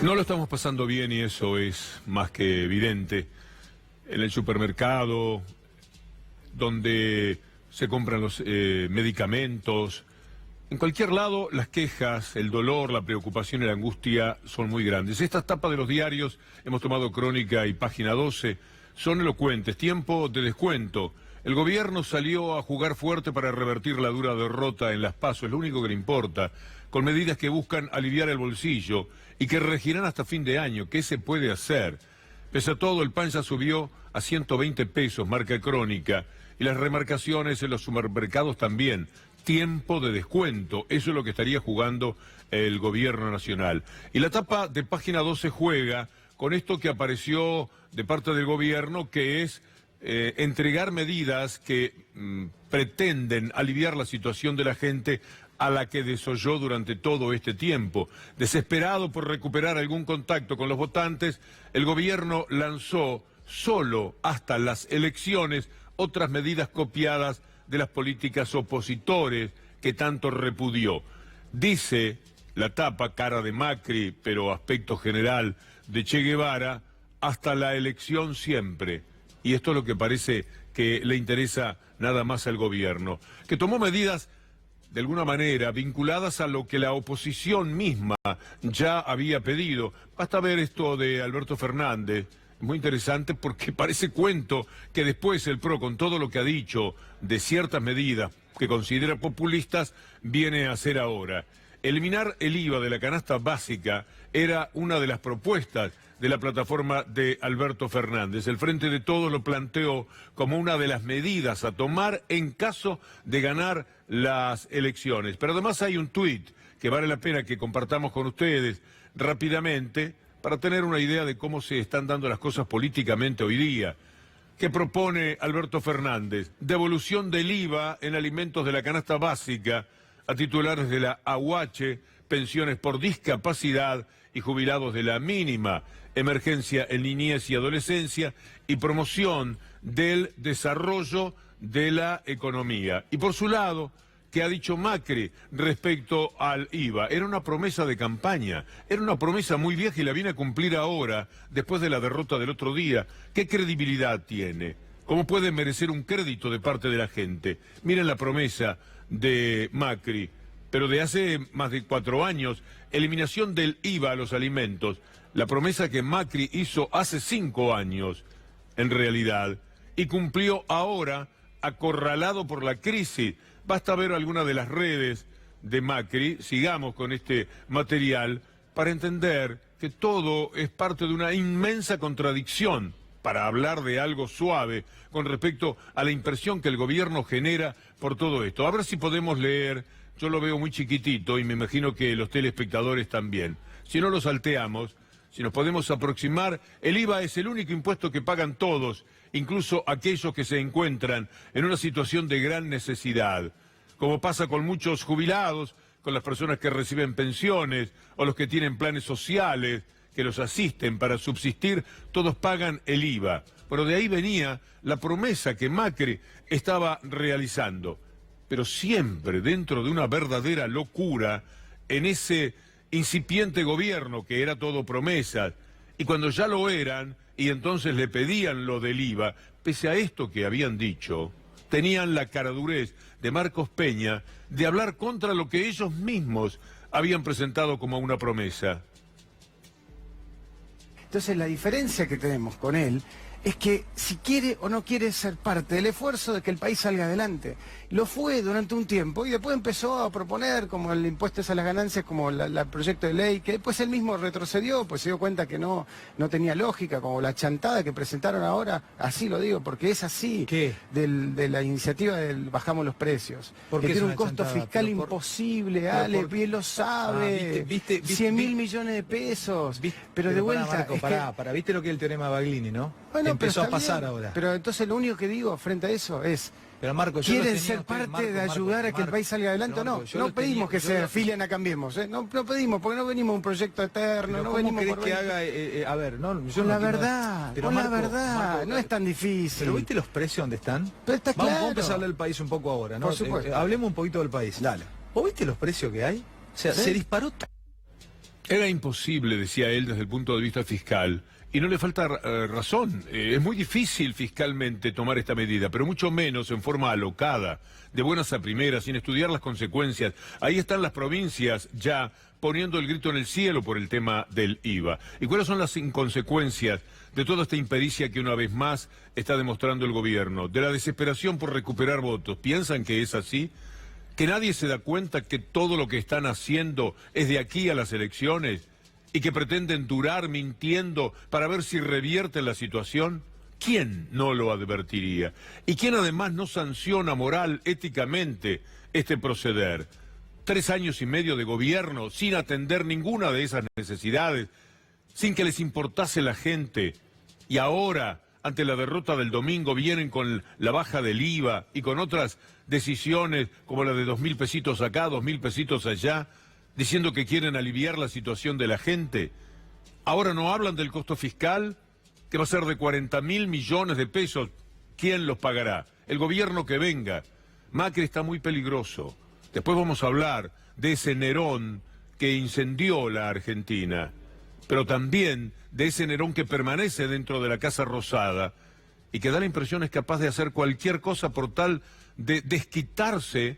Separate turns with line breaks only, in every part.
No lo estamos pasando bien y eso es más que evidente. En el supermercado, donde se compran los medicamentos, en cualquier lado las quejas, el dolor, la preocupación y la angustia son muy grandes. Estas tapas de los diarios, hemos tomado Crónica y Página 12, son elocuentes. Tiempo de descuento. El gobierno salió a jugar fuerte para revertir la dura derrota en las PASO, es lo único que le importa, con medidas que buscan aliviar el bolsillo y que regirán hasta fin de año. ¿Qué se puede hacer? Pese a todo, el pan ya subió a 120 pesos, marca Crónica, y las remarcaciones en los supermercados también. Tiempo de descuento, eso es lo que estaría jugando el gobierno nacional. Y la tapa de Página 12 juega con esto que apareció de parte del gobierno, que es entregar medidas que pretenden aliviar la situación de la gente a la que desoyó durante todo este tiempo. Desesperado por recuperar algún contacto con los votantes, el gobierno lanzó solo hasta las elecciones otras medidas copiadas de las políticas opositores que tanto repudió. Dice la tapa, cara de Macri, pero aspecto general de Che Guevara, hasta la elección siempre. Y esto es lo que parece que le interesa nada más al gobierno, que tomó medidas de alguna manera vinculadas a lo que la oposición misma ya había pedido. Basta ver esto de Alberto Fernández, muy interesante porque parece cuento que después el PRO, con todo lo que ha dicho de ciertas medidas que considera populistas, viene a hacer ahora. Eliminar el IVA de la canasta básica era una de las propuestas de la plataforma de Alberto Fernández. El Frente de Todos lo planteó como una de las medidas a tomar en caso de ganar las elecciones. Pero además hay un tuit que vale la pena que compartamos con ustedes rápidamente para tener una idea de cómo se están dando las cosas políticamente hoy día. ¿Qué propone Alberto Fernández? Devolución del IVA en alimentos de la canasta básica a titulares de la AUH, pensiones por discapacidad y jubilados de la mínima, emergencia en niñez y adolescencia y promoción del desarrollo de la economía. Y por su lado, ¿qué ha dicho Macri respecto al IVA? Era una promesa de campaña, era una promesa muy vieja y la viene a cumplir ahora, después de la derrota del otro día. ¿Qué credibilidad tiene? ¿Cómo puede merecer un crédito de parte de la gente? Miren la promesa de Macri, pero de hace más de 4 años, eliminación del IVA a los alimentos, la promesa que Macri hizo hace 5 años, en realidad, y cumplió ahora, acorralado por la crisis. Basta ver alguna de las redes de Macri, sigamos con este material, para entender que todo es parte de una inmensa contradicción, para hablar de algo suave con respecto a la impresión que el gobierno genera por todo esto. A ver si podemos leer, yo lo veo muy chiquitito y me imagino que los telespectadores también. Si no lo salteamos, si nos podemos aproximar, el IVA es el único impuesto que pagan todos, incluso aquellos que se encuentran en una situación de gran necesidad, como pasa con muchos jubilados, con las personas que reciben pensiones o los que tienen planes sociales que los asisten para subsistir, todos pagan el IVA. Pero de ahí venía la promesa que Macri estaba realizando, pero siempre dentro de una verdadera locura en ese incipiente gobierno que era todo promesas, y cuando ya lo eran, y entonces le pedían lo del IVA, pese a esto que habían dicho, tenían la caradurez de Marcos Peña de hablar contra lo que ellos mismos habían presentado como una promesa.
Entonces la diferencia que tenemos con él es que si quiere o no quiere ser parte del esfuerzo de que el país salga adelante. Lo fue durante un tiempo y después empezó a proponer como el impuesto a las ganancias, como el proyecto de ley, que después él mismo retrocedió, pues se dio cuenta que no tenía lógica, como la chantada que presentaron ahora, así lo digo, porque es así.
¿Qué?
De la iniciativa del bajamos los precios. Que tiene un costo fiscal imposible, Ale, bien lo sabe.
¿Viste
100.000 millones de pesos. Pero de vuelta...
Marco, ¿viste lo que es el teorema Baglini, no?
Bueno,
empezó a pasar
bien,
ahora.
Pero entonces lo único que digo frente a eso es...
Pero Marco, yo
¿quieren ser parte de ayudar a que el país salga adelante o no? No pedimos que se afilien a Cambiemos, ¿eh? No pedimos, porque no venimos a un proyecto eterno, no venimos por...
que haga, a ver, no, yo
con
no
la
quiero...
verdad,
pero
con
Marco,
la verdad,
Marco,
no es tan difícil.
Pero ¿viste los precios donde están?
Pero está claro.
Vamos a empezar a hablar del país un poco ahora, ¿no?
Por supuesto.
Hablemos un poquito del país.
Dale.
¿Vos viste los precios que hay? O sea,
¿sí?
se disparó...
Era imposible, decía él, desde el punto de vista fiscal, y no le falta razón. Es muy difícil fiscalmente tomar esta medida, pero mucho menos en forma alocada, de buenas a primeras, sin estudiar las consecuencias. Ahí están las provincias ya poniendo el grito en el cielo por el tema del IVA. ¿Y cuáles son las inconsecuencias de toda esta impericia que una vez más está demostrando el gobierno? De la desesperación por recuperar votos. ¿Piensan que es así? ¿Que nadie se da cuenta que todo lo que están haciendo es de aquí a las elecciones y que pretenden durar mintiendo para ver si revierten la situación? ¿Quién no lo advertiría? ¿Y quién además no sanciona moral, éticamente, este proceder? 3 años y medio de gobierno sin atender ninguna de esas necesidades, sin que les importase la gente, y ahora, ante la derrota del domingo, vienen con la baja del IVA y con otras decisiones como la de 2.000 pesitos acá, 2.000 pesitos allá, diciendo que quieren aliviar la situación de la gente. Ahora no hablan del costo fiscal, que va a ser de 40.000 millones de pesos. ¿Quién los pagará? El gobierno que venga. Macri está muy peligroso. Después vamos a hablar de ese Nerón que incendió la Argentina, pero también de ese Nerón que permanece dentro de la Casa Rosada y que da la impresión es capaz de hacer cualquier cosa por tal de desquitarse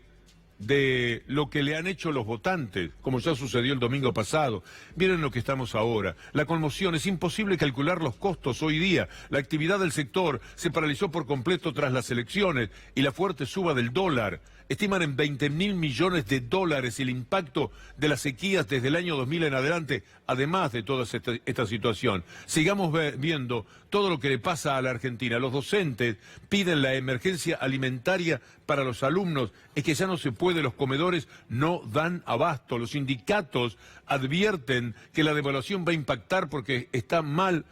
de lo que le han hecho los votantes, como ya sucedió el domingo pasado. Miren lo que estamos ahora. La conmoción, es imposible calcular los costos hoy día. La actividad del sector se paralizó por completo tras las elecciones y la fuerte suba del dólar. Estiman en 20.000 millones de dólares el impacto de las sequías desde el año 2000 en adelante, además de toda esta situación. Sigamos viendo todo lo que le pasa a la Argentina. Los docentes piden la emergencia alimentaria para los alumnos. Es que ya no se puede, los comedores no dan abasto. Los sindicatos advierten que la devaluación va a impactar porque están mal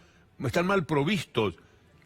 provistos.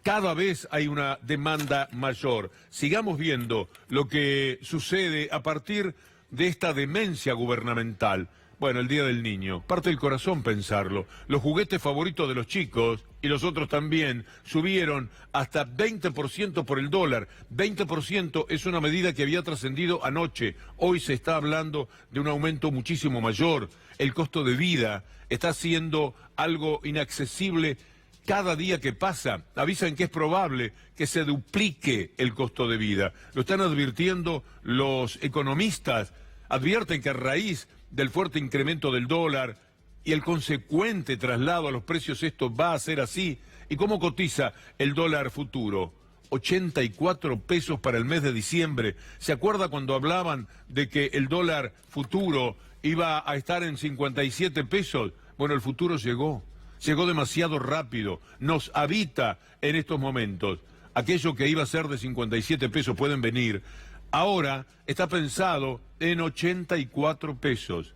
Cada vez hay una demanda mayor. Sigamos viendo lo que sucede a partir de esta demencia gubernamental. Bueno, el Día del Niño. Parte del corazón pensarlo. Los juguetes favoritos de los chicos, y los otros también, subieron hasta 20% por el dólar. 20% es una medida que había trascendido anoche. Hoy se está hablando de un aumento muchísimo mayor. El costo de vida está siendo algo inaccesible. Cada día que pasa, avisan que es probable que se duplique el costo de vida. Lo están advirtiendo los economistas. Advierten que a raíz del fuerte incremento del dólar y el consecuente traslado a los precios, esto va a ser así. ¿Y cómo cotiza el dólar futuro? 84 pesos para el mes de diciembre. ¿Se acuerda cuando hablaban de que el dólar futuro iba a estar en 57 pesos? Bueno, el futuro llegó. Llegó demasiado rápido, nos habita en estos momentos. Aquello que iba a ser de 57 pesos, pueden venir, ahora está pensado en 84 pesos.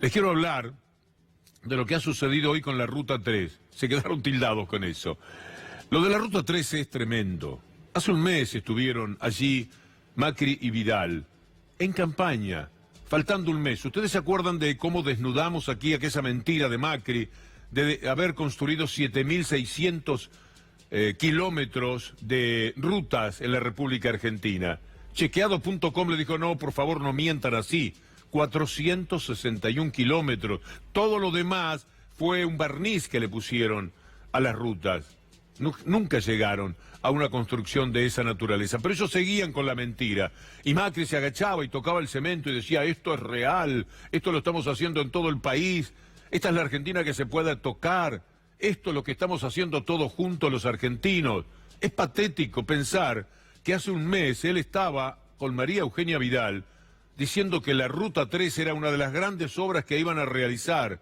Les quiero hablar de lo que ha sucedido hoy con la Ruta 3. Se quedaron tildados con eso. Lo de la Ruta 3 es tremendo. Hace un mes estuvieron allí Macri y Vidal en campaña. Faltando un mes. ¿Ustedes se acuerdan de cómo desnudamos aquí aquella mentira de Macri de haber construido 7.600 kilómetros de rutas en la República Argentina? Chequeado.com le dijo, no, por favor, no mientan así. 461 kilómetros. Todo lo demás fue un barniz que le pusieron a las rutas. Nunca llegaron a una construcción de esa naturaleza, pero ellos seguían con la mentira. Y Macri se agachaba y tocaba el cemento y decía, esto es real, esto lo estamos haciendo en todo el país, esta es la Argentina que se pueda tocar, esto es lo que estamos haciendo todos juntos los argentinos. Es patético pensar que hace un mes él estaba con María Eugenia Vidal diciendo que la Ruta 3 era una de las grandes obras que iban a realizar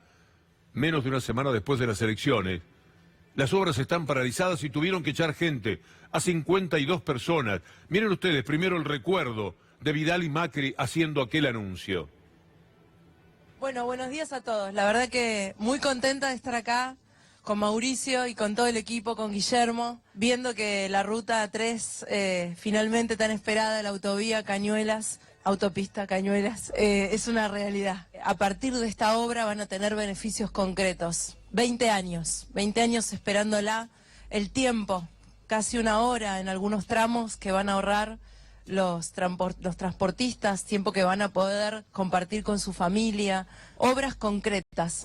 menos de una semana después de las elecciones. Las obras están paralizadas y tuvieron que echar gente, a 52 personas. Miren ustedes, primero el recuerdo de Vidal y Macri haciendo aquel anuncio.
Bueno, buenos días a todos. La verdad que muy contenta de estar acá con Mauricio y con todo el equipo, con Guillermo, viendo que la Ruta 3, finalmente tan esperada, la autovía Cañuelas, autopista Cañuelas, es una realidad. A partir de esta obra van a tener beneficios concretos. 20 años esperándola, el tiempo, casi una hora en algunos tramos que van a ahorrar los transportistas, tiempo que van a poder compartir con su familia, obras concretas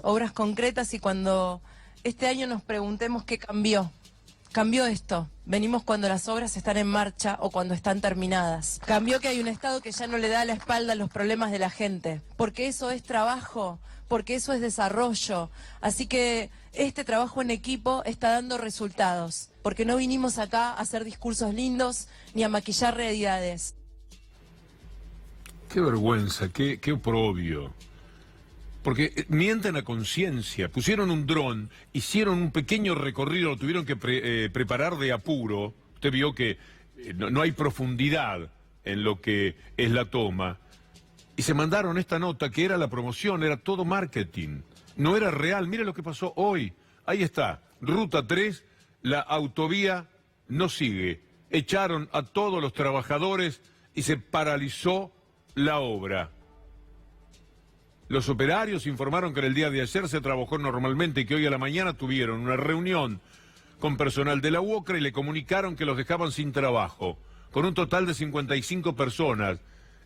y cuando este año nos preguntemos qué cambió esto. Venimos cuando las obras están en marcha o cuando están terminadas. Cambió que hay un Estado que ya no le da la espalda a los problemas de la gente, porque eso es trabajo, porque eso es desarrollo. Así que este trabajo en equipo está dando resultados, porque no vinimos acá a hacer discursos lindos ni a maquillar realidades.
Qué vergüenza, qué oprobio. Porque mienten a conciencia, pusieron un dron, hicieron un pequeño recorrido, lo tuvieron que preparar de apuro. Usted vio que no hay profundidad en lo que es la toma. Y se mandaron esta nota que era la promoción, era todo marketing. No era real. Mire lo que pasó hoy. Ahí está, Ruta 3, la autovía no sigue. Echaron a todos los trabajadores y se paralizó la obra. Los operarios informaron que en el día de ayer se trabajó normalmente y que hoy a la mañana tuvieron una reunión con personal de la UOCRA y le comunicaron que los dejaban sin trabajo, con un total de 55 personas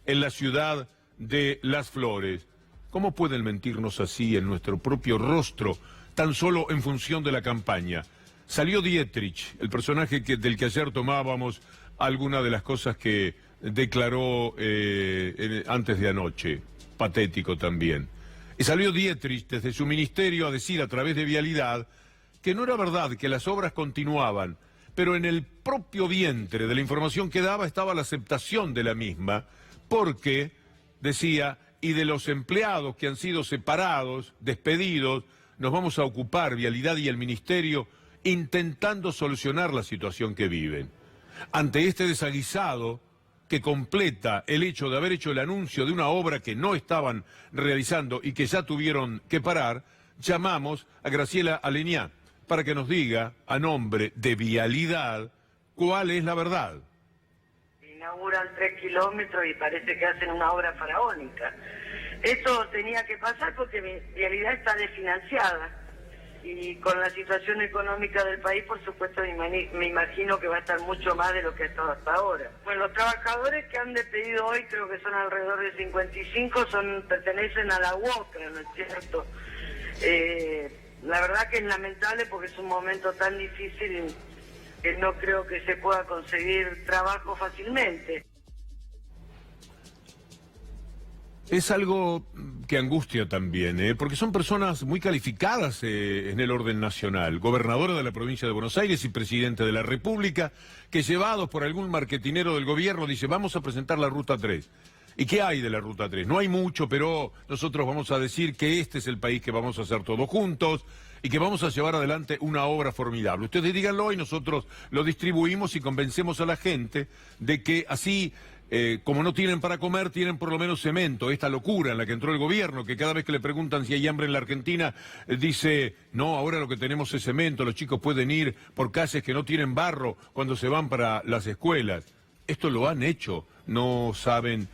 en la ciudad de Las Flores. ¿Cómo pueden mentirnos así en nuestro propio rostro, tan solo en función de la campaña? Salió Dietrich, el personaje del que ayer tomábamos algunas de las cosas que declaró antes de anoche. Patético también. Y salió Dietrich desde su ministerio a decir a través de Vialidad que no era verdad, que las obras continuaban, pero en el propio vientre de la información que daba estaba la aceptación de la misma, porque, decía, y de los empleados que han sido separados, despedidos, nos vamos a ocupar, Vialidad y el ministerio, intentando solucionar la situación que viven. Ante este desaguisado que completa el hecho de haber hecho el anuncio de una obra que no estaban realizando y que ya tuvieron que parar, llamamos a Graciela Aleñá para que nos diga, a nombre de Vialidad, cuál es la verdad.
Inauguran 3 kilómetros y parece que hacen una obra faraónica. Esto tenía que pasar porque Vialidad está desfinanciada. Y con la situación económica del país, por supuesto, me imagino que va a estar mucho más de lo que ha estado hasta ahora. Bueno, los trabajadores que han despedido hoy, creo que son alrededor de 55, pertenecen a la UOCRA, ¿no es cierto? La verdad que es lamentable porque es un momento tan difícil que no creo que se pueda conseguir trabajo fácilmente.
Es algo que angustia también, porque son personas muy calificadas en el orden nacional, gobernadora de la provincia de Buenos Aires y presidente de la República, que llevados por algún marketinero del gobierno dice, vamos a presentar la Ruta 3. ¿Y qué hay de la Ruta 3? No hay mucho, pero nosotros vamos a decir que este es el país que vamos a hacer todos juntos y que vamos a llevar adelante una obra formidable. Ustedes díganlo y nosotros lo distribuimos y convencemos a la gente de que así... como no tienen para comer, tienen por lo menos cemento. Esta locura en la que entró el gobierno, que cada vez que le preguntan si hay hambre en la Argentina, dice, no, ahora lo que tenemos es cemento, los chicos pueden ir por calles que no tienen barro cuando se van para las escuelas. Esto lo han hecho, no saben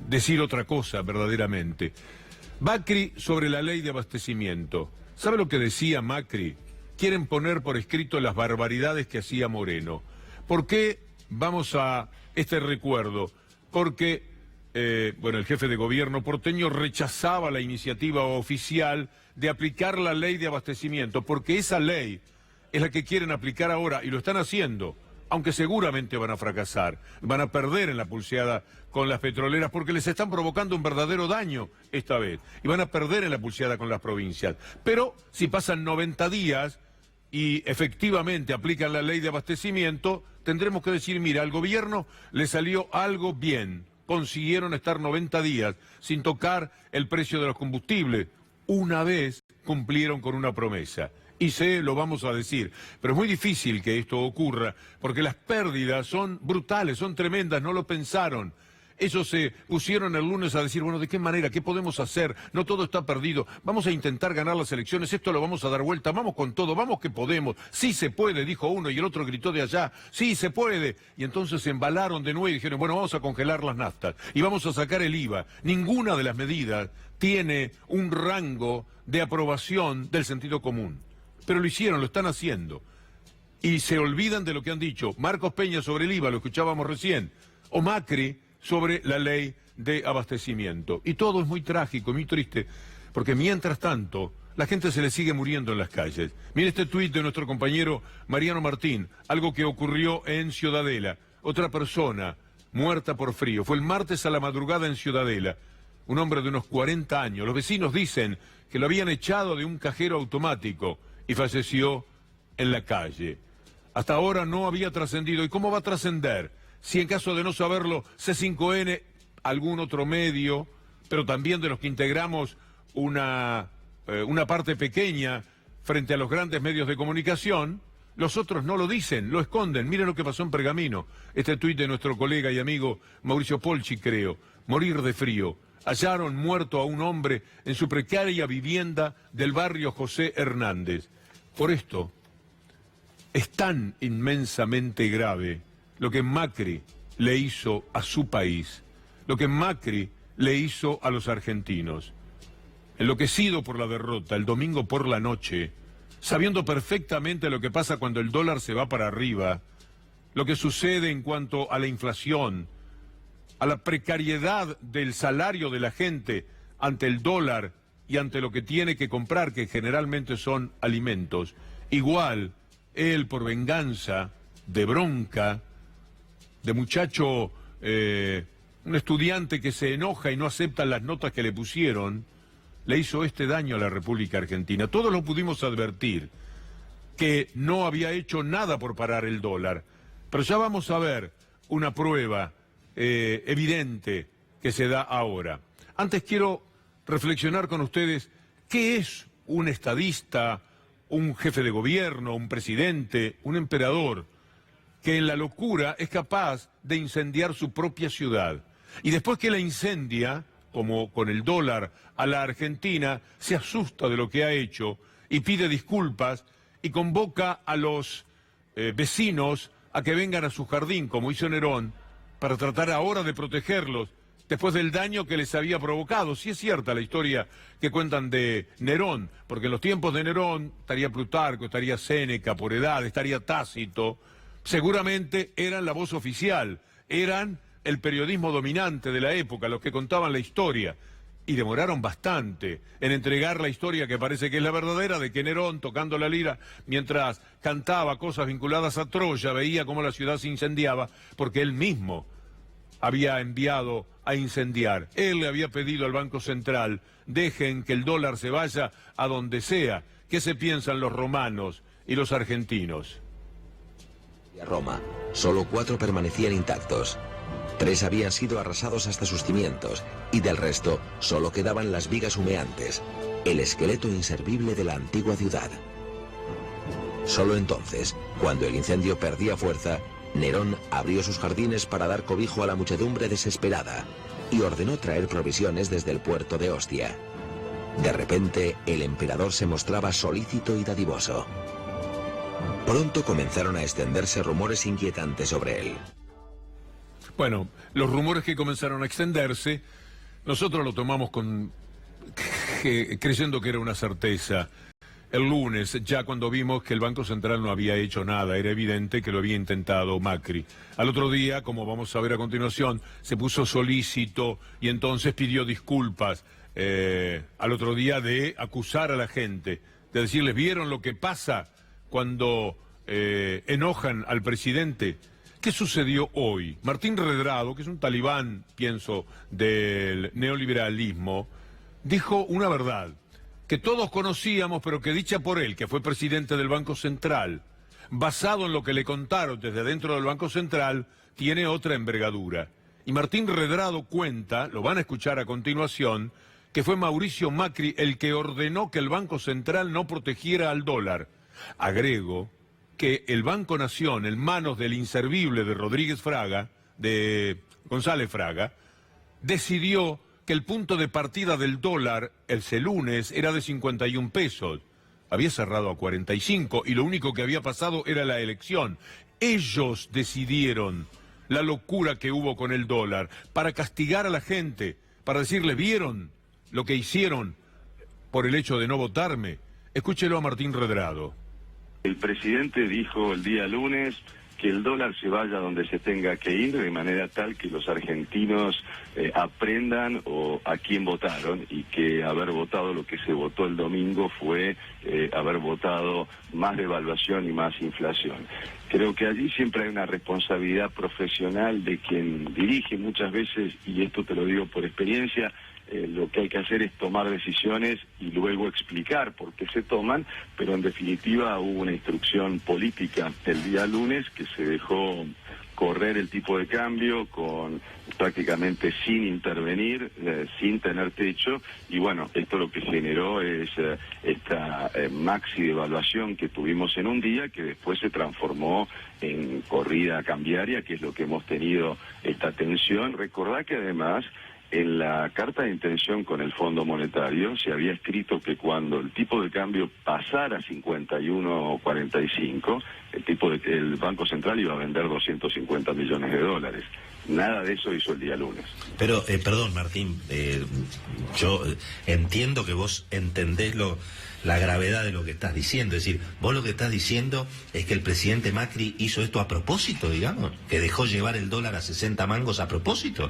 decir otra cosa verdaderamente. Macri sobre la ley de abastecimiento. ¿Sabe lo que decía Macri? Quieren poner por escrito las barbaridades que hacía Moreno. ¿Por qué vamos a este recuerdo? Porque, el jefe de gobierno porteño rechazaba la iniciativa oficial de aplicar la ley de abastecimiento, porque esa ley es la que quieren aplicar ahora, y lo están haciendo, aunque seguramente van a fracasar, van a perder en la pulseada con las petroleras, porque les están provocando un verdadero daño esta vez, y van a perder en la pulseada con las provincias. Pero si pasan 90 días y efectivamente aplican la ley de abastecimiento, tendremos que decir, mira, al gobierno le salió algo bien, consiguieron estar 90 días sin tocar el precio de los combustibles, una vez cumplieron con una promesa. Y lo vamos a decir, pero es muy difícil que esto ocurra, porque las pérdidas son brutales, son tremendas, no lo pensaron. Ellos se pusieron el lunes a decir, bueno, ¿de qué manera? ¿Qué podemos hacer? No todo está perdido. Vamos a intentar ganar las elecciones. Esto lo vamos a dar vuelta. Vamos con todo. Vamos que podemos. Sí se puede, dijo uno y el otro gritó de allá. Sí se puede. Y entonces se embalaron de nuevo y dijeron, bueno, vamos a congelar las naftas y vamos a sacar el IVA. Ninguna de las medidas tiene un rango de aprobación del sentido común. Pero lo hicieron, lo están haciendo. Y se olvidan de lo que han dicho. Marcos Peña sobre el IVA, lo escuchábamos recién. o Macri sobre la ley de abastecimiento. Y todo es muy trágico, muy triste, porque mientras tanto la gente se le sigue muriendo en las calles. Mire este tuit de nuestro compañero Mariano Martín, algo que ocurrió en Ciudadela. Otra persona muerta por frío. Fue el martes a la madrugada en Ciudadela. Un hombre de unos 40 años. Los vecinos dicen que lo habían echado de un cajero automático y falleció en la calle. Hasta ahora no había trascendido. ¿Y cómo va a trascender? Si en caso de no saberlo, C5N, algún otro medio, pero también de los que integramos una parte pequeña frente a los grandes medios de comunicación, los otros no lo dicen, lo esconden. Miren lo que pasó en Pergamino. Este tuit de nuestro colega y amigo Mauricio Polchi, creo. Morir de frío. Hallaron muerto a un hombre en su precaria vivienda del barrio José Hernández. Por esto, es tan inmensamente grave lo que Macri le hizo a su país, lo que Macri le hizo a los argentinos. Enloquecido por la derrota, el domingo por la noche, sabiendo perfectamente lo que pasa cuando el dólar se va para arriba, lo que sucede en cuanto a la inflación, a la precariedad del salario de la gente ante el dólar y ante lo que tiene que comprar, que generalmente son alimentos. Igual, él por venganza, de bronca, de muchacho, un estudiante que se enoja y no acepta las notas que le pusieron, le hizo este daño a la República Argentina. Todos lo pudimos advertir, que no había hecho nada por parar el dólar. Pero ya vamos a ver una prueba evidente que se da ahora. Antes quiero reflexionar con ustedes qué es un estadista, un jefe de gobierno, un presidente, un emperador, que en la locura es capaz de incendiar su propia ciudad. Y después que la incendia, como con el dólar a la Argentina, se asusta de lo que ha hecho y pide disculpas y convoca a los vecinos a que vengan a su jardín, como hizo Nerón, para tratar ahora de protegerlos después del daño que les había provocado. Sí es cierta la historia que cuentan de Nerón, porque en los tiempos de Nerón estaría Plutarco, estaría Séneca por edad, estaría Tácito. Seguramente eran la voz oficial, eran el periodismo dominante de la época, los que contaban la historia. Y demoraron bastante en entregar la historia que parece que es la verdadera, de que Nerón, tocando la lira, mientras cantaba cosas vinculadas a Troya, veía cómo la ciudad se incendiaba, porque él mismo había enviado a incendiar. Él le había pedido al Banco Central, dejen que el dólar se vaya a donde sea. ¿Qué se piensan los romanos y los argentinos?
Roma, solo 4 permanecían intactos. 3 habían sido arrasados hasta sus cimientos, y del resto solo quedaban las vigas humeantes, el esqueleto inservible de la antigua ciudad. Solo entonces, cuando el incendio perdía fuerza, Nerón abrió sus jardines para dar cobijo a la muchedumbre desesperada, y ordenó traer provisiones desde el puerto de Ostia. De repente, el emperador se mostraba solícito y dadivoso. Pronto comenzaron a extenderse rumores inquietantes sobre él.
Bueno, los rumores que comenzaron a extenderse, nosotros lo tomamos creyendo que era una certeza. El lunes, ya cuando vimos que el Banco Central no había hecho nada, era evidente que lo había intentado Macri. Al otro día, como vamos a ver a continuación, se puso solícito y entonces pidió disculpas. Al otro día de acusar a la gente, de decirles, ¿vieron lo que pasa cuando enojan al presidente? ¿Qué sucedió hoy? Martín Redrado, que es un talibán, pienso, del neoliberalismo, dijo una verdad que todos conocíamos, pero que dicha por él, que fue presidente del Banco Central, basado en lo que le contaron desde dentro del Banco Central, tiene otra envergadura. Y Martín Redrado cuenta, lo van a escuchar a continuación, que fue Mauricio Macri el que ordenó que el Banco Central no protegiera al dólar. Agrego que el Banco Nación, en manos del inservible de Rodríguez Fraga, de González Fraga, decidió que el punto de partida del dólar ese lunes era de 51 pesos. Había cerrado a 45 y lo único que había pasado era la elección. Ellos decidieron la locura que hubo con el dólar para castigar a la gente, para decirle, ¿vieron lo que hicieron por el hecho de no votarme? Escúchelo a Martín Redrado.
El presidente dijo el día lunes que el dólar se vaya donde se tenga que ir, de manera tal que los argentinos aprendan a quién votaron, y que haber votado lo que se votó el domingo fue haber votado más devaluación y más inflación. Creo que allí siempre hay una responsabilidad profesional de quien dirige muchas veces, y esto te lo digo por experiencia. Lo que hay que hacer es tomar decisiones y luego explicar por qué se toman, pero en definitiva hubo una instrucción política el día lunes que se dejó correr el tipo de cambio con prácticamente sin intervenir, sin tener techo, y bueno, esto lo que generó es esta maxi devaluación que tuvimos en un día, que después se transformó en corrida cambiaria, que es lo que hemos tenido esta tensión. Recordá que además en la carta de intención con el Fondo Monetario se había escrito que cuando el tipo de cambio pasara a 51.45, el Banco Central iba a vender 250 millones de dólares. Nada de eso hizo el día lunes.
Pero, perdón, Martín, yo entiendo que vos entendés la gravedad de lo que estás diciendo. Es decir, vos lo que estás diciendo es que el presidente Macri hizo esto a propósito, digamos, que dejó llevar el dólar a 60 mangos a propósito,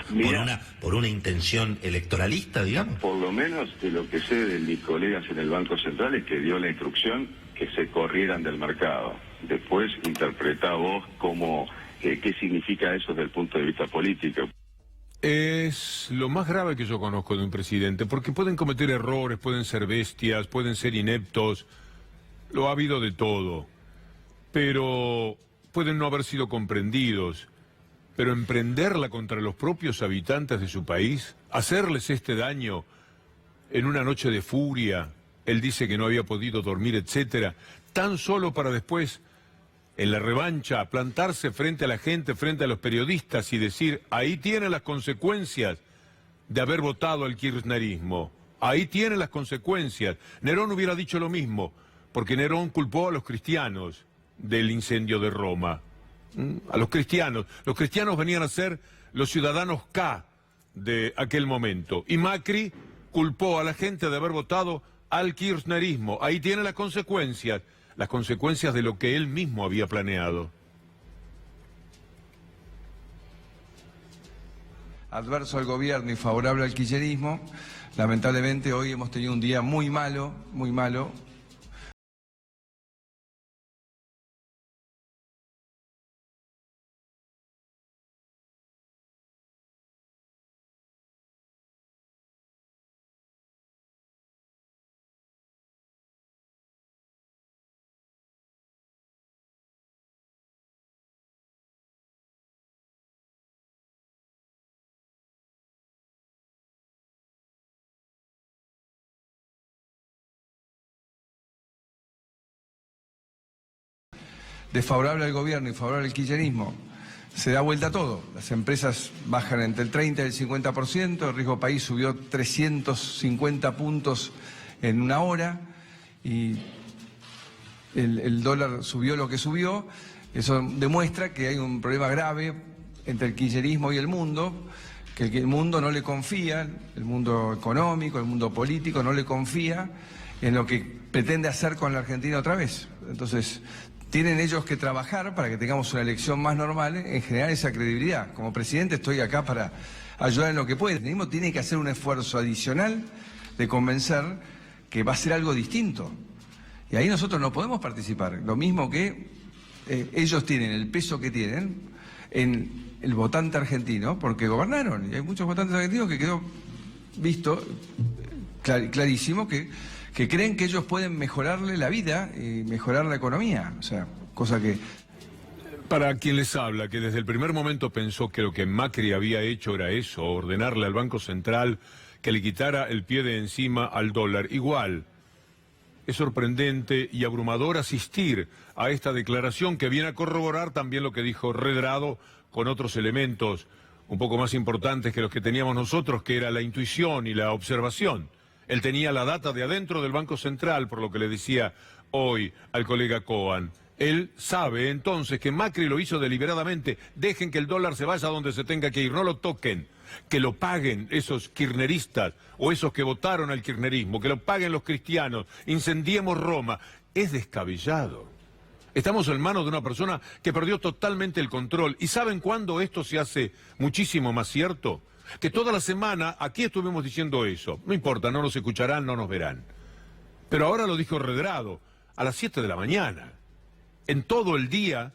por una intención electoralista, digamos.
Por lo menos de lo que sé de mis colegas en el Banco Central es que dio la instrucción que se corrieran del mercado. Después interpretá vos qué significa eso desde el punto de vista político.
Es lo más grave que yo conozco de un presidente, porque pueden cometer errores, pueden ser bestias, pueden ser ineptos, lo ha habido de todo, pero pueden no haber sido comprendidos. Pero emprenderla contra los propios habitantes de su país, hacerles este daño en una noche de furia, él dice que no había podido dormir, etcétera, tan solo para después, en la revancha, plantarse frente a la gente, frente a los periodistas y decir, ahí tienen las consecuencias de haber votado al kirchnerismo, ahí tienen las consecuencias. Nerón hubiera dicho lo mismo, porque Nerón culpó a los cristianos del incendio de Roma, a los cristianos. Los cristianos venían a ser los ciudadanos K de aquel momento, y Macri culpó a la gente de haber votado al kirchnerismo. Ahí tienen las consecuencias de lo que él mismo había planeado.
Adverso al gobierno y favorable al kirchnerismo, lamentablemente hoy hemos tenido un día muy malo, muy malo. Desfavorable al gobierno y favorable al kirchnerismo, se da vuelta todo. Las empresas bajan entre el 30 y el 50%, el riesgo país subió 350 puntos en una hora y el dólar subió lo que subió. Eso demuestra que hay un problema grave entre el kirchnerismo y el mundo, que el mundo no le confía, el mundo económico, el mundo político no le confía en lo que pretende hacer con la Argentina otra vez. Entonces, tienen ellos que trabajar para que tengamos una elección más normal, en generar esa credibilidad. Como presidente estoy acá para ayudar en lo que puede. El kirchnerismo tiene que hacer un esfuerzo adicional de convencer que va a ser algo distinto. Y ahí nosotros no podemos participar. Lo mismo que ellos tienen el peso que tienen en el votante argentino, porque gobernaron. Y hay muchos votantes argentinos que quedó visto clarísimo que creen que ellos pueden mejorarle la vida y mejorar la economía. O sea, cosa que...
Para quien les habla, que desde el primer momento pensó que lo que Macri había hecho era eso, ordenarle al Banco Central que le quitara el pie de encima al dólar. Igual, es sorprendente y abrumador asistir a esta declaración que viene a corroborar también lo que dijo Redrado con otros elementos un poco más importantes que los que teníamos nosotros, que era la intuición y la observación. Él tenía la data de adentro del Banco Central, por lo que le decía hoy al colega Cohen. Él sabe entonces que Macri lo hizo deliberadamente. Dejen que el dólar se vaya donde se tenga que ir, no lo toquen. Que lo paguen esos kirchneristas o esos que votaron al kirchnerismo, que lo paguen los cristianos. Incendiemos Roma. Es descabellado. Estamos en manos de una persona que perdió totalmente el control. ¿Y saben cuándo esto se hace muchísimo más cierto? Que toda la semana aquí estuvimos diciendo eso. No importa, no nos escucharán, no nos verán. Pero ahora lo dijo Redrado, a las 7 de la mañana. En todo el día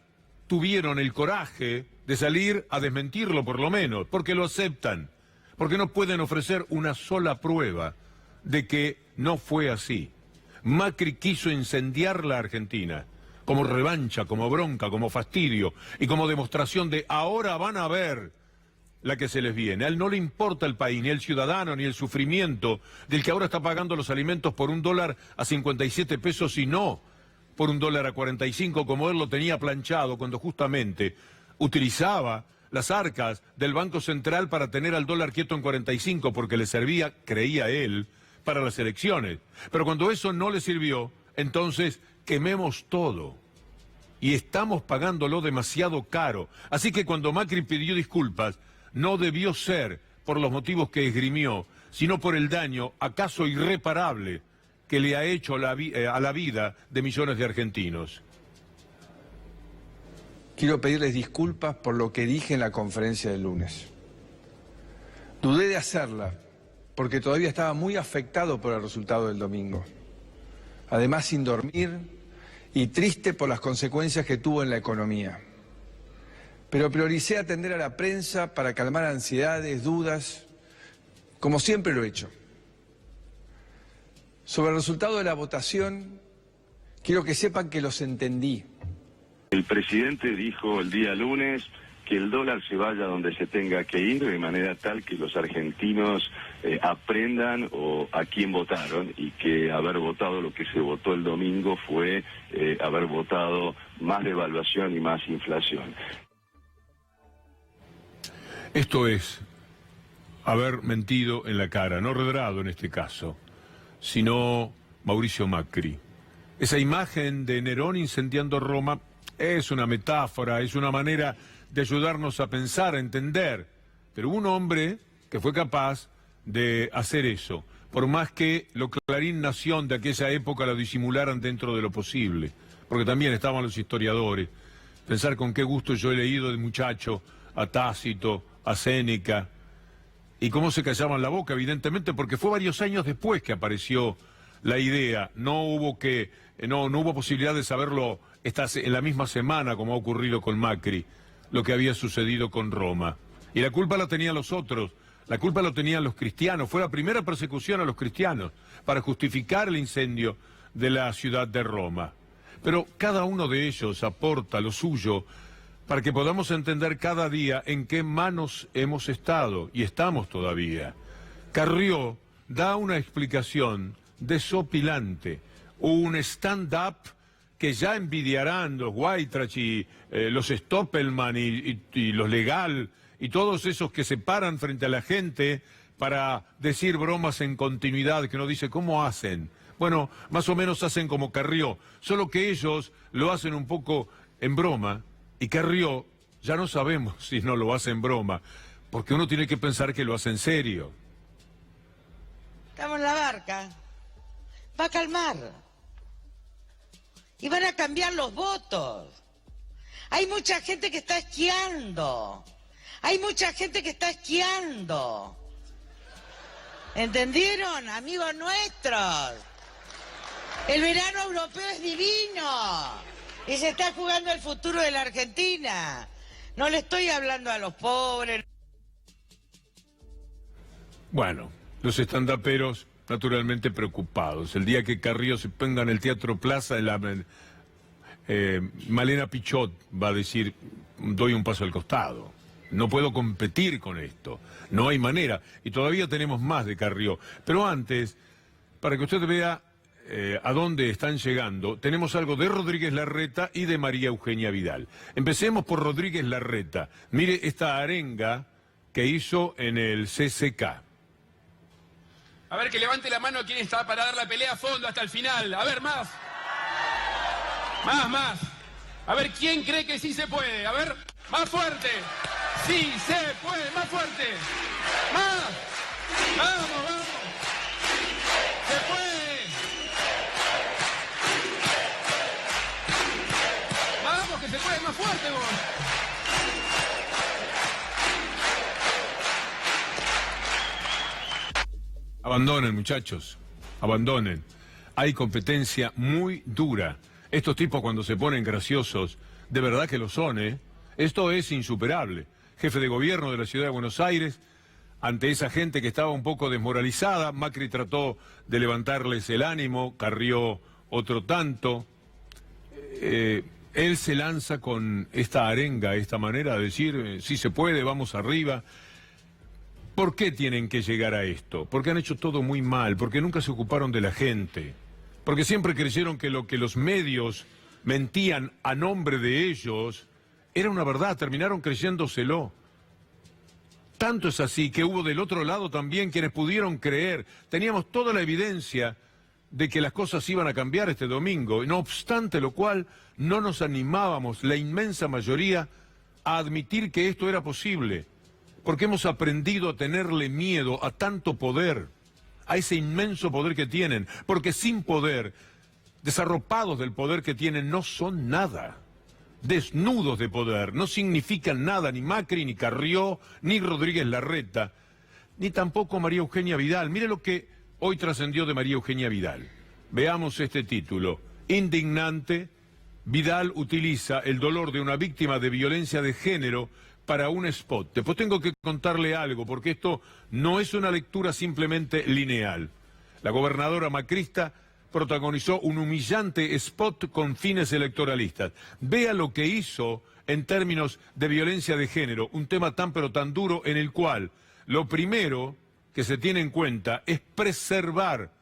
tuvieron el coraje de salir a desmentirlo por lo menos, porque lo aceptan, porque no pueden ofrecer una sola prueba de que no fue así. Macri quiso incendiar la Argentina, como revancha, como bronca, como fastidio, y como demostración de ahora van a ver la que se les viene. A él no le importa el país, ni el ciudadano, ni el sufrimiento del que ahora está pagando los alimentos por $1 a 57 pesos y no por $1 a 45, como él lo tenía planchado cuando justamente utilizaba las arcas del Banco Central para tener al dólar quieto en 45, porque le servía, creía él, para las elecciones. Pero cuando eso no le sirvió, entonces quememos todo. Y estamos pagándolo demasiado caro. Así que cuando Macri pidió disculpas, no debió ser por los motivos que esgrimió, sino por el daño, acaso irreparable, que le ha hecho a la vida de millones de argentinos.
Quiero pedirles disculpas por lo que dije en la conferencia del lunes. Dudé de hacerla, porque todavía estaba muy afectado por el resultado del domingo. Además, sin dormir y triste por las consecuencias que tuvo en la economía. Pero prioricé atender a la prensa para calmar ansiedades, dudas, como siempre lo he hecho. Sobre el resultado de la votación, quiero que sepan que los entendí.
El presidente dijo el día lunes que el dólar se vaya donde se tenga que ir, de manera tal que los argentinos aprendan a quién votaron, y que haber votado lo que se votó el domingo fue haber votado más devaluación y más inflación.
Esto es haber mentido en la cara, no Redrado en este caso, sino Mauricio Macri. Esa imagen de Nerón incendiando Roma es una metáfora, es una manera de ayudarnos a pensar, a entender. Pero un hombre que fue capaz de hacer eso, por más que lo Clarín Nación de aquella época lo disimularan dentro de lo posible, porque también estaban los historiadores. Pensar con qué gusto yo he leído de muchacho a Tácito, a Séneca, y cómo se callaban la boca, evidentemente, porque fue varios años después que apareció la idea. No hubo posibilidad de saberlo en la misma semana, como ha ocurrido con Macri, lo que había sucedido con Roma. Y la culpa la tenían los otros, la culpa la tenían los cristianos. Fue la primera persecución a los cristianos para justificar el incendio de la ciudad de Roma. Pero cada uno de ellos aporta lo suyo para que podamos entender cada día en qué manos hemos estado y estamos todavía. Carrió da una explicación desopilante, un stand-up que ya envidiarán los Weintraub y los Stoppelman y los Legal y todos esos que se paran frente a la gente para decir bromas en continuidad, que uno dice, ¿cómo hacen? Bueno, más o menos hacen como Carrió, solo que ellos lo hacen un poco en broma, y Carrió ya no sabemos si no lo hace en broma, porque uno tiene que pensar que lo hace en serio.
Estamos en la barca, va a calmar, y van a cambiar los votos. Hay mucha gente que está esquiando, ¿entendieron, amigos nuestros? El verano europeo es divino y se está jugando el futuro de la Argentina. No le estoy hablando a los pobres.
Bueno, los estandaperos naturalmente preocupados. El día que Carrió se ponga en el Teatro Plaza, Malena Pichot va a decir, doy un paso al costado. No puedo competir con esto. No hay manera. Y todavía tenemos más de Carrió. Pero antes, para que usted vea a dónde están llegando, tenemos algo de Rodríguez Larreta y de María Eugenia Vidal. Empecemos por Rodríguez Larreta. Mire esta arenga que hizo en el CCK.
A ver, que levante la mano quien está para dar la pelea a fondo hasta el final. A ver, más. Más. A ver, ¿quién cree que sí se puede? A ver, más fuerte. Sí se puede, más fuerte. Más. Vamos. Se puede. vemos.
Abandonen, muchachos, abandonen. Hay competencia muy dura. Estos tipos cuando se ponen graciosos, de verdad que lo son, ¿eh? Esto es insuperable. Jefe de gobierno de la ciudad de Buenos Aires, ante esa gente que estaba un poco desmoralizada, Macri trató de levantarles el ánimo, Carrió otro tanto. Él se lanza con esta arenga, esta manera de decir, sí se puede, vamos arriba. ¿Por qué tienen que llegar a esto? Porque han hecho todo muy mal, porque nunca se ocuparon de la gente, porque siempre creyeron que lo que los medios mentían a nombre de ellos era una verdad, terminaron creyéndoselo. Tanto es así que hubo del otro lado también quienes pudieron creer. Teníamos toda la evidencia de que las cosas iban a cambiar este domingo, no obstante lo cual no nos animábamos, la inmensa mayoría, a admitir que esto era posible, porque hemos aprendido a tenerle miedo a tanto poder, a ese inmenso poder que tienen, porque sin poder, desarropados del poder que tienen, no son nada. Desnudos de poder, no significan nada ni Macri, ni Carrió, ni Rodríguez Larreta, ni tampoco María Eugenia Vidal. Mire lo que hoy trascendió de María Eugenia Vidal. Veamos este título. Indignante, Vidal utiliza el dolor de una víctima de violencia de género para un spot. Después tengo que contarle algo, porque esto no es una lectura simplemente lineal. La gobernadora macrista protagonizó un humillante spot con fines electoralistas. Vea lo que hizo en términos de violencia de género, un tema tan pero tan duro en el cual lo primero que se tiene en cuenta es preservar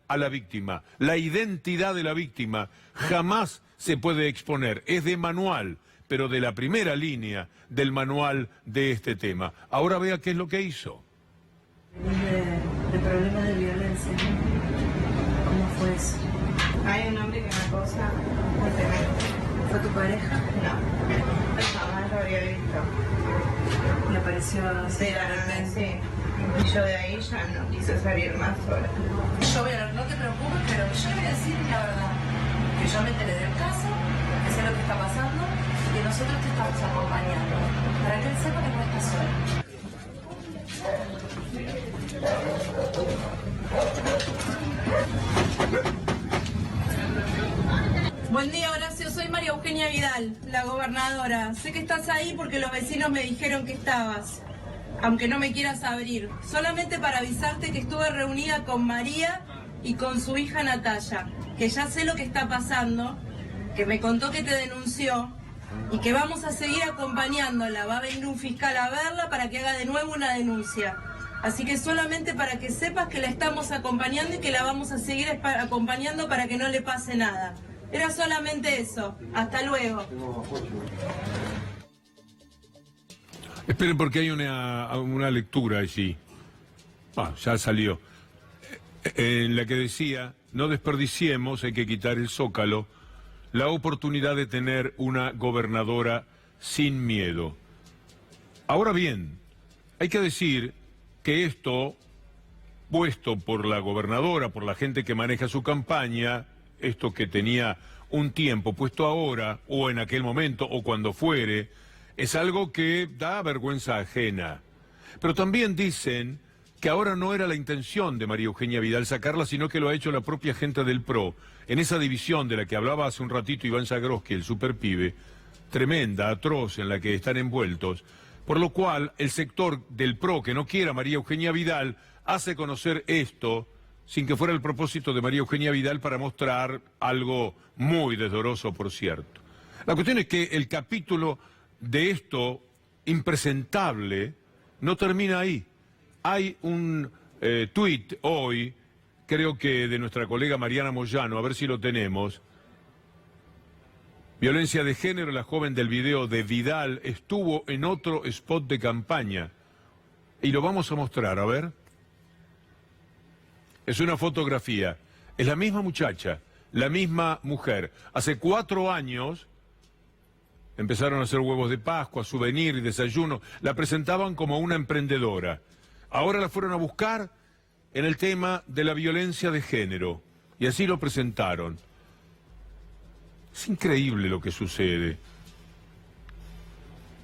a la víctima. La identidad de la víctima jamás se puede exponer, es de manual, pero de la primera línea del manual de este tema. Ahora vea qué es lo que hizo.
De problemas de violencia. ¿Cómo fue eso?
Hay un hombre que me acosa muy tremendo.
¿Fue tu pareja?
No, jamás lo había visto.
¿Le apareció así
De la nada, sí. Y yo de ahí ya no quise salir más sola.
No te preocupes, pero yo le voy a decir la verdad. Que yo me enteré del caso, que sé lo que está pasando y que nosotros te estamos acompañando. Para que él sepa que no está sola.
Buen día, Horacio. Soy María Eugenia Vidal, la gobernadora. Sé que estás ahí porque los vecinos me dijeron que estabas, aunque no me quieras abrir. Solamente para avisarte que estuve reunida con María y con su hija Natalia, que ya sé lo que está pasando, que me contó que te denunció y que vamos a seguir acompañándola. Va a venir un fiscal a verla para que haga de nuevo una denuncia. Así que solamente para que sepas que la estamos acompañando y que la vamos a seguir acompañando para que no le pase nada. Era solamente eso. Hasta luego.
Esperen porque hay una lectura allí. Ya salió. En la que decía, no desperdiciemos, hay que quitar el zócalo, la oportunidad de tener una gobernadora sin miedo. Ahora bien, hay que decir que esto, puesto por la gobernadora, por la gente que maneja su campaña, esto que tenía un tiempo puesto ahora, o en aquel momento, o cuando fuere, es algo que da vergüenza ajena. Pero también dicen que ahora no era la intención de María Eugenia Vidal sacarla, sino que lo ha hecho la propia gente del PRO, en esa división de la que hablaba hace un ratito Iván Zagroski, el superpibe, tremenda, atroz, en la que están envueltos, por lo cual el sector del PRO que no quiera a María Eugenia Vidal hace conocer esto, sin que fuera el propósito de María Eugenia Vidal para mostrar algo muy desdoroso, por cierto. La cuestión es que el capítulo de esto impresentable no termina ahí. Hay un tuit hoy, creo que de nuestra colega Mariana Moyano, a ver si lo tenemos. Violencia de género, la joven del video de Vidal estuvo en otro spot de campaña. Y lo vamos a mostrar, a ver. Es una fotografía. Es la misma muchacha, la misma mujer. Hace 4 años empezaron a hacer huevos de Pascua, souvenir y desayuno. La presentaban como una emprendedora. Ahora la fueron a buscar en el tema de la violencia de género. Y así lo presentaron. Es increíble lo que sucede.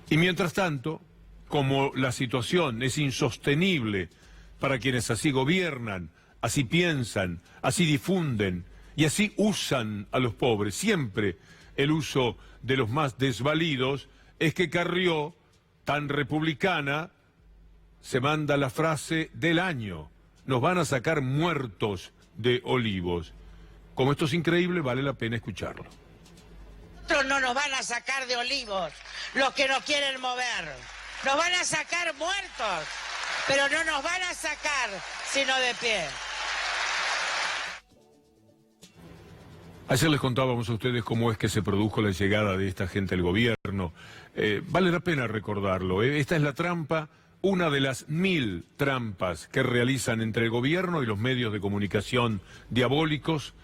Y mientras tanto, como la situación es insostenible para quienes así gobiernan, así piensan, así difunden y así usan a los pobres, siempre el uso de los más desvalidos, es que Carrió, tan republicana, se manda la frase del año: nos van a sacar muertos de Olivos. Como esto es increíble, vale la pena escucharlo.
Nosotros no nos van a sacar de Olivos los que nos quieren mover. Nos van a sacar muertos, pero no nos van a sacar sino de pie.
Ayer les contábamos a ustedes cómo es que se produjo la llegada de esta gente al gobierno. Vale la pena recordarlo. Esta es la trampa, una de las 1000 trampas que realizan entre el gobierno y los medios de comunicación diabólicos,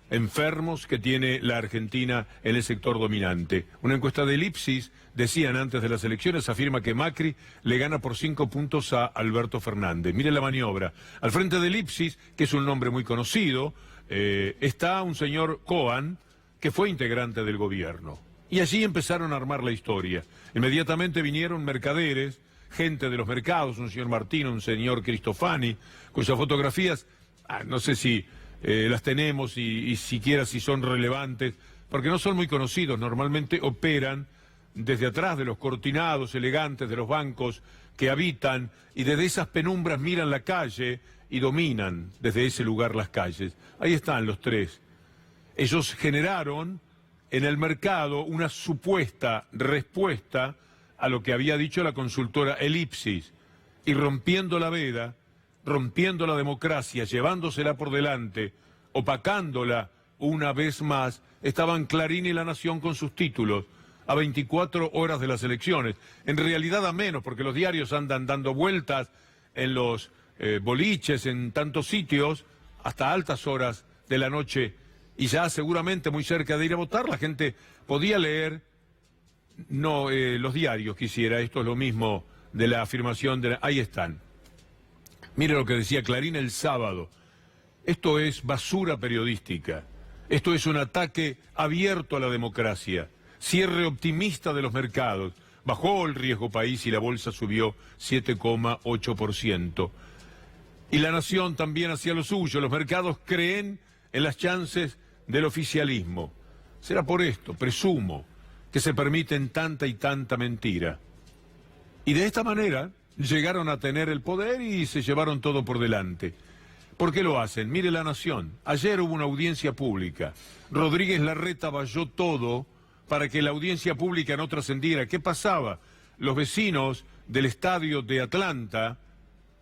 enfermos, que tiene la Argentina en el sector dominante. Una encuesta de Ipsos, decían antes de las elecciones, afirma que Macri le gana por 5 puntos a Alberto Fernández. Miren la maniobra. Al frente del Ipsos, que es un nombre muy conocido, está un señor Coan, que fue integrante del gobierno. Y allí empezaron a armar la historia. Inmediatamente vinieron mercaderes, gente de los mercados, un señor Martino, un señor Cristofani, cuyas fotografías, no sé si las tenemos y siquiera si son relevantes, porque no son muy conocidos, normalmente operan desde atrás de los cortinados elegantes de los bancos que habitan, y desde esas penumbras miran la calle y dominan desde ese lugar las calles. Ahí están los tres. Ellos generaron en el mercado una supuesta respuesta a lo que había dicho la consultora Ipsos, y rompiendo la veda, rompiendo la democracia, llevándosela por delante, opacándola una vez más, estaban Clarín y La Nación con sus títulos, a 24 horas de las elecciones. En realidad a menos, porque los diarios andan dando vueltas en los boliches, en tantos sitios, hasta altas horas de la noche, y ya seguramente muy cerca de ir a votar, la gente podía leer, no los diarios quisiera, esto es lo mismo de la afirmación de ahí están. Mire lo que decía Clarín el sábado: esto es basura periodística, esto es un ataque abierto a la democracia, cierre optimista de los mercados, bajó el riesgo país y la bolsa subió 7,8%. Y La Nación también hacía lo suyo, los mercados creen en las chances del oficialismo. Será por esto, presumo, que se permiten tanta y tanta mentira. Y de esta manera llegaron a tener el poder y se llevaron todo por delante. ¿Por qué lo hacen? Mire La Nación. Ayer hubo una audiencia pública. Rodríguez Larreta valló todo para que la audiencia pública no trascendiera. ¿Qué pasaba? Los vecinos del estadio de Atlanta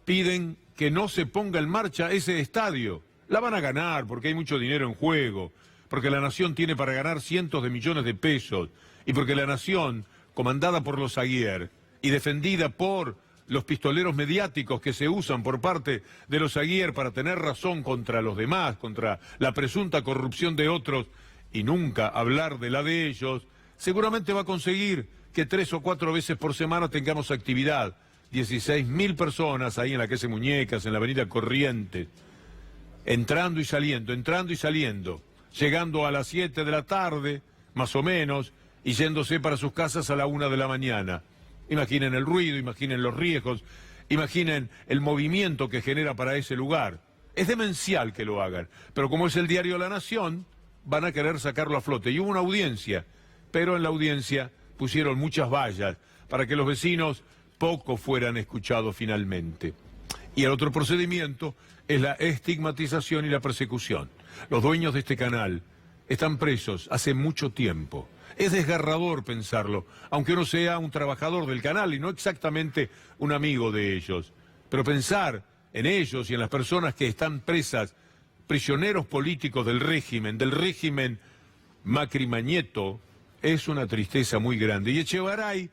piden que no se ponga en marcha ese estadio. La van a ganar porque hay mucho dinero en juego, porque La Nación tiene para ganar cientos de millones de pesos, y porque La Nación, comandada por los Aguiar y defendida por los pistoleros mediáticos que se usan por parte de los Aguiar para tener razón contra los demás, contra la presunta corrupción de otros, y nunca hablar de la de ellos, seguramente va a conseguir que 3 o 4 veces por semana tengamos actividad. 16.000 personas ahí en la calle Muñecas, en la avenida Corrientes, entrando y saliendo, llegando a las 7 de la tarde, más o menos, y yéndose para sus casas a la 1 de la mañana. Imaginen el ruido, imaginen los riesgos, imaginen el movimiento que genera para ese lugar. Es demencial que lo hagan, pero como es el diario La Nación, van a querer sacarlo a flote. Y hubo una audiencia, pero en la audiencia pusieron muchas vallas para que los vecinos poco fueran escuchados finalmente. Y el otro procedimiento es la estigmatización y la persecución. Los dueños de este canal están presos hace mucho tiempo. Es desgarrador pensarlo, aunque uno sea un trabajador del canal y no exactamente un amigo de ellos. Pero pensar en ellos y en las personas que están presas, prisioneros políticos del régimen Macri-Mañeto, es una tristeza muy grande. Y Echevarray,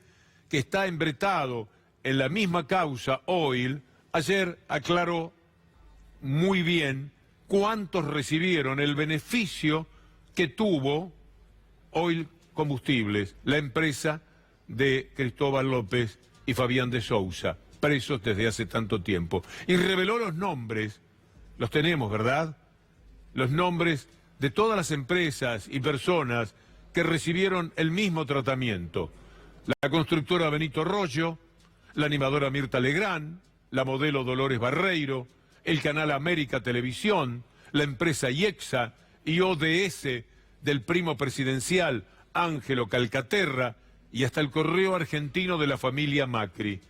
que está embretado en la misma causa Oil, ayer aclaró muy bien cuántos recibieron el beneficio que tuvo Oil Combustibles, la empresa de Cristóbal López y Fabián de Sousa, presos desde hace tanto tiempo. Y reveló los nombres, los tenemos, ¿verdad? Los nombres de todas las empresas y personas que recibieron el mismo tratamiento. la constructora Benito Rollo, la animadora Mirta Legrand, la modelo Dolores Barreiro, el canal América Televisión, la empresa IEXA y ODS del primo presidencial Ángelo Calcaterra y hasta el correo argentino de la familia Macri.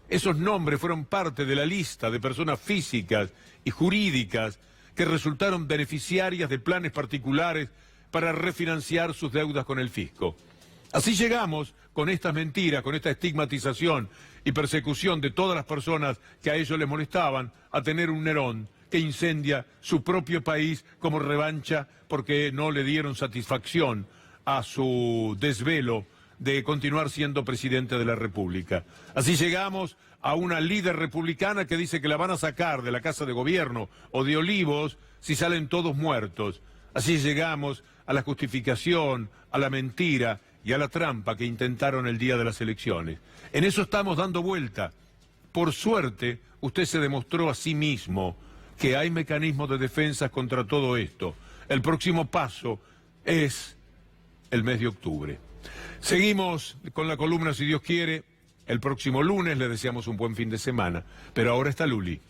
Esos nombres fueron parte de la lista de personas físicas y jurídicas que resultaron beneficiarias de planes particulares para refinanciar sus deudas con el fisco. Así llegamos, con estas mentiras, con esta estigmatización y persecución de todas las personas que a ellos les molestaban, a tener un Nerón que incendia su propio país como revancha porque no le dieron satisfacción a su desvelo de continuar siendo presidente de la República. Así llegamos a una líder republicana que dice que la van a sacar de la Casa de Gobierno o de Olivos si salen todos muertos. Así llegamos a la justificación, a la mentira y a la trampa que intentaron el día de las elecciones. En eso estamos dando vuelta. Por suerte, usted se demostró a sí mismo que hay mecanismos de defensa contra todo esto. El próximo paso es el mes de octubre. Seguimos con la columna, si Dios quiere. El próximo lunes le deseamos un buen fin de semana. Pero ahora está Luli.